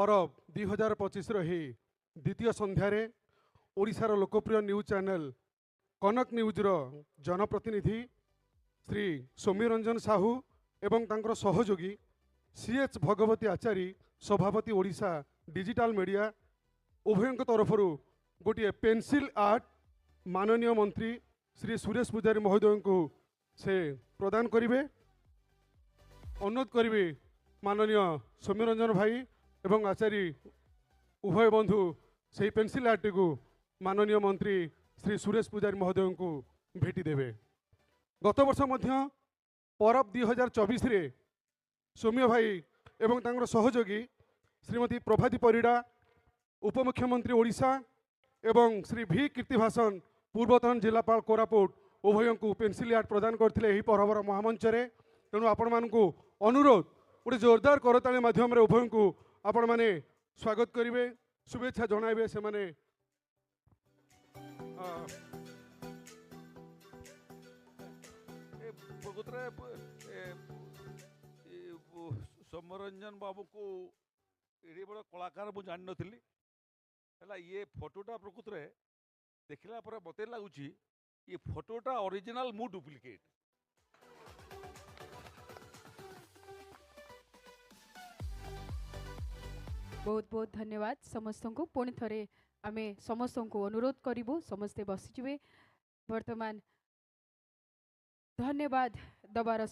परब 2025 रही द्वितीय संध्यारे ओडिशार लोकप्रिय न्यूज चैनल कनक न्यूज रो जनप्रतिनिधि श्री सौम्यरंजन साहू एवं तांकर सहयोगी सीएच भगवती आचारी सभापति ओडिशा डिजिटल मीडिया उभयों तरफ गोटे पेंसिल आर्ट माननीय मंत्री श्री सुरेश पूजारी महोदय को से प्रदान करेंगे। अनुरोध करी माननीय सौम्यरंजन भाई एवं आचार्य उभय बंधु से पेंसिल आर्ट को माननीय मंत्री श्री सुरेश पूजारी महोदय को भेटी देवे। गत वर्ष परब 2024 रे सौम्य भाई एवं तांकर सहयोगी श्रीमती प्रभाती परिड़ा उपमुख्यमंत्री ओडिशा एवं श्री भी कीर्तिभाषण पूर्वतन जिलापाल कोरापुट उभय को पेंसिल आर्ट प्रदान करते परबर महामंच रे। तेणु आपण मानकु अनुरोध गोटे जोरदार करताली माध्यम उभय को आपण माने स्वागत करेंगे, शुभेच्छा जणाइबे। से माने सौम्यरंजन बाबू को ये बड़ा कलाकार मुझे जान नी है। ये फोटोटा प्रकृत में देखला पर मत लगुच ये फोटोटा ओरिजिनल मु डुप्लिकेट। बहुत बहुत धन्यवाद समस्त को। पुणी थे आम समस्त को अनुरोध करूँ समस्ते बसीजे। वर्तमान धन्यवाद दबार